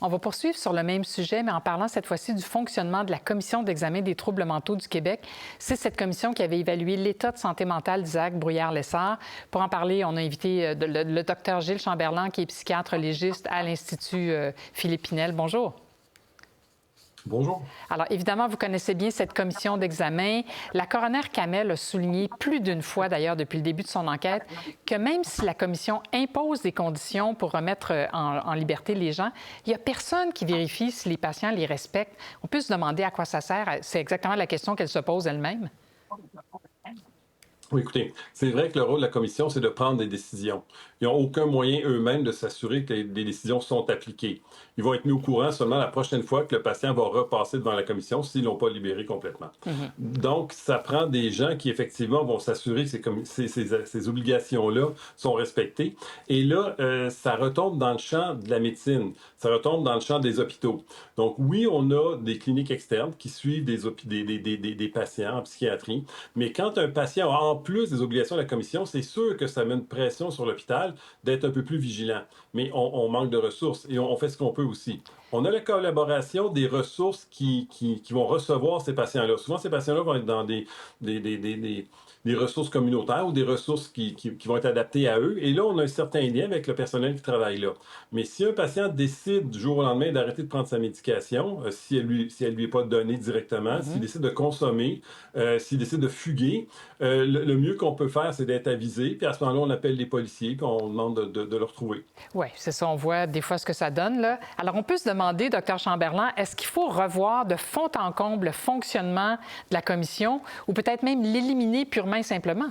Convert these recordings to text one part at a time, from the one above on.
On va poursuivre sur le même sujet, mais en parlant cette fois-ci du fonctionnement de la Commission d'examen des troubles mentaux du Québec. C'est cette commission qui avait évalué l'état de santé mentale d'Isaac Brouillard-Lessard. Pour en parler, on a invité le docteur Gilles Chamberlain, qui est psychiatre légiste à l'Institut Philippe Pinel. Bonjour. Bonjour. Alors, évidemment, vous connaissez bien cette commission d'examen. La coroner Kamel a souligné plus d'une fois, d'ailleurs, depuis le début de son enquête, que même si la commission impose des conditions pour remettre en liberté les gens, il n'y a personne qui vérifie si les patients les respectent. On peut se demander à quoi ça sert. C'est exactement la question qu'elle se pose elle-même. Oui, écoutez, c'est vrai que le rôle de la commission, c'est de prendre des décisions. Ils n'ont aucun moyen eux-mêmes de s'assurer que les décisions sont appliquées. Ils vont être mis au courant seulement la prochaine fois que le patient va repasser devant la commission s'ils ne l'ont pas libéré complètement. Donc, ça prend des gens qui, effectivement, vont s'assurer que ces obligations-là sont respectées. Et là, ça retombe dans le champ de la médecine. Ça retombe dans le champ des hôpitaux. Donc, oui, on a des cliniques externes qui suivent des patients en psychiatrie, mais quand un patient a en plus des obligations de la commission, c'est sûr que ça met une pression sur l'hôpital d'être un peu plus vigilant. Mais on manque de ressources et on fait ce qu'on peut aussi. On a la collaboration des ressources qui vont recevoir ces patients-là. Souvent, ces patients-là vont être dans des ressources communautaires ou des ressources qui vont être adaptées à eux. Et là, on a un certain lien avec le personnel qui travaille là. Mais si un patient décide du jour au lendemain d'arrêter de prendre sa médication, si elle lui est pas donnée directement, s'il décide de consommer, s'il décide de fuguer, le mieux qu'on peut faire, c'est d'être avisé. Puis à ce moment-là, on appelle les policiers puis on demande de le retrouver. Oui, c'est ça. On voit des fois ce que ça donne, là. Alors, on peut se demander, Dr Chamberlain, est-ce qu'il faut revoir de fond en comble le fonctionnement de la commission ou peut-être même l'éliminer purement et simplement?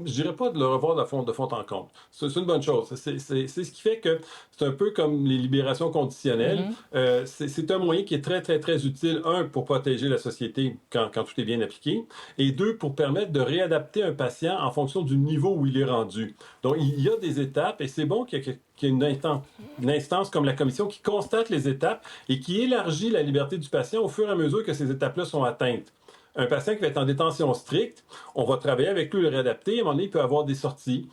Je dirais pas de le revoir de fond en comble. C'est une bonne chose. C'est ce qui fait que c'est un peu comme les libérations conditionnelles. C'est un moyen qui est très, très, très utile, un, pour protéger la société quand tout est bien appliqué, et deux, pour permettre de réadapter un patient en fonction du niveau où il est rendu. Donc, il y a des étapes, et c'est bon qu'il y ait une instance comme la commission qui constate les étapes et qui élargit la liberté du patient au fur et à mesure que ces étapes-là sont atteintes. Un patient qui va être en détention stricte, on va travailler avec lui, le réadapter. À un moment donné, il peut avoir des sorties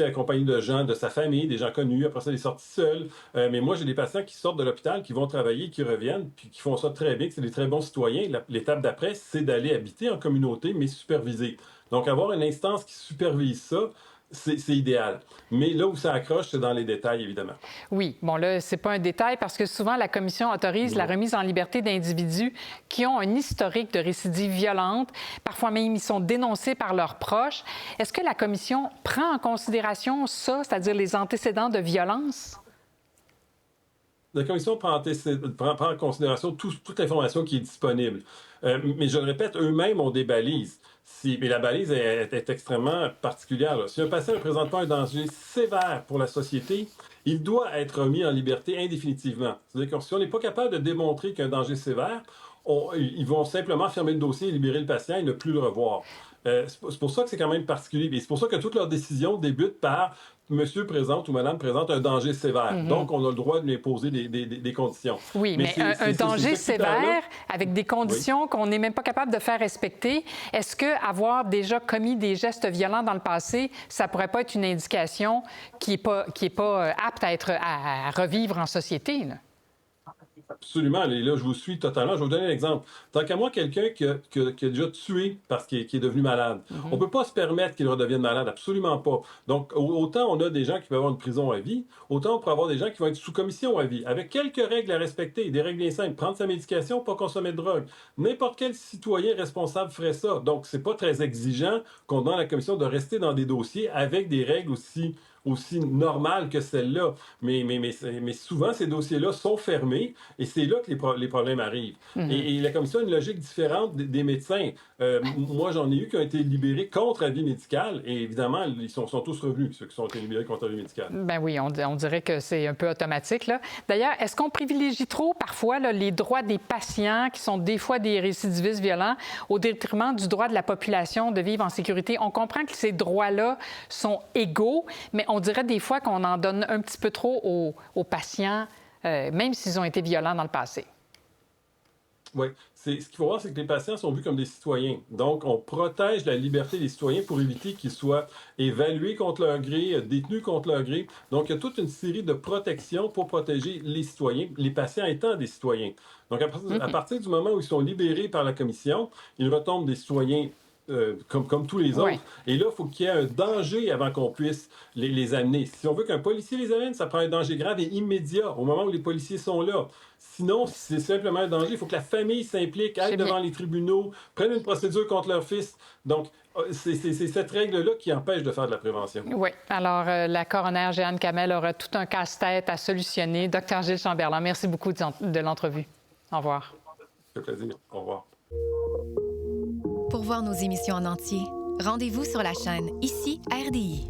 accompagnées de gens de sa famille, des gens connus, après ça, des sorties seules. Mais moi, j'ai des patients qui sortent de l'hôpital, qui vont travailler, qui reviennent, puis qui font ça très bien, que c'est des très bons citoyens. L'étape d'après, c'est d'aller habiter en communauté, mais supervisé. Donc, avoir une instance qui supervise ça, c'est idéal. Mais là où ça accroche, c'est dans les détails, évidemment. Oui. Bon, là, c'est pas un détail parce que souvent, la commission autorise la remise en liberté d'individus qui ont un historique de récidive violente. Parfois même, ils sont dénoncés par leurs proches. Est-ce que la commission prend en considération ça, c'est-à-dire les antécédents de violence? La commission prend en considération toute l'information qui est disponible. Mais je le répète, eux-mêmes ont des balises. Mais la balise est extrêmement particulière, là. Si un patient ne présente pas un danger sévère pour la société, il doit être remis en liberté indéfinitivement. C'est-à-dire que si on n'est pas capable de démontrer qu'il y a un danger sévère, ils vont simplement fermer le dossier, libérer le patient et ne plus le revoir. C'est pour ça que c'est quand même particulier. Et c'est pour ça que toutes leurs décisions débutent par monsieur présente ou madame présente un danger sévère. Donc, on a le droit de lui imposer des conditions. Oui, mais un danger sévère avec des conditions qu'on n'est même pas capable de faire respecter, est-ce qu'avoir déjà commis des gestes violents dans le passé, ça pourrait pas être une indication qui est pas apte à revivre en société, là? Absolument. Et là, je vous suis totalement. Je vais vous donner un exemple. Tant qu'à moi, quelqu'un qui a déjà tué parce qu'il est devenu malade, on ne peut pas se permettre qu'il redevienne malade. Absolument pas. Donc, autant on a des gens qui peuvent avoir une prison à vie, autant on peut avoir des gens qui vont être sous commission à vie, avec quelques règles à respecter, des règles bien simples. Prendre sa médication, pas consommer de drogue. N'importe quel citoyen responsable ferait ça. Donc, c'est pas très exigeant qu'on demande à la commission de rester dans des dossiers avec des règles aussi normales que celles-là. Mais souvent, ces dossiers-là sont fermés et c'est là que les problèmes arrivent. Et la commission a une logique différente des médecins. Moi, j'en ai eu qui ont été libérés contre avis médical et évidemment, ils sont tous revenus, ceux qui ont été libérés contre avis médical. Ben oui, on dirait que c'est un peu automatique, là. D'ailleurs, est-ce qu'on privilégie trop parfois là, les droits des patients qui sont des fois des récidivistes violents au détriment du droit de la population de vivre en sécurité? On comprend que ces droits-là sont égaux, mais on dirait des fois qu'on en donne un petit peu trop aux patients, même s'ils ont été violents dans le passé. Oui, ce qu'il faut voir, c'est que les patients sont vus comme des citoyens. Donc, on protège la liberté des citoyens pour éviter qu'ils soient évalués contre leur gré, détenus contre leur gré. Donc, il y a toute une série de protections pour protéger les citoyens, les patients étant des citoyens. Donc, à Mhm. partir du moment où ils sont libérés par la commission, ils retombent des citoyens comme tous les Oui, autres. Et là, il faut qu'il y ait un danger avant qu'on puisse les amener. Si on veut qu'un policier les amène, ça prend un danger grave et immédiat au moment où les policiers sont là. Sinon, si c'est simplement un danger, il faut que la famille s'implique, aille c'est bien. devant les tribunaux, prenne une procédure contre leur fils. Donc, c'est cette règle-là qui empêche de faire de la prévention. Oui. Alors, la coroner Jeanne Kamel aura tout un casse-tête à solutionner. Docteur Gilles Chamberlain, merci beaucoup de l'entrevue. Au revoir. Ça fait plaisir. Au revoir. Pour voir nos émissions en entier, rendez-vous sur la chaîne Ici RDI.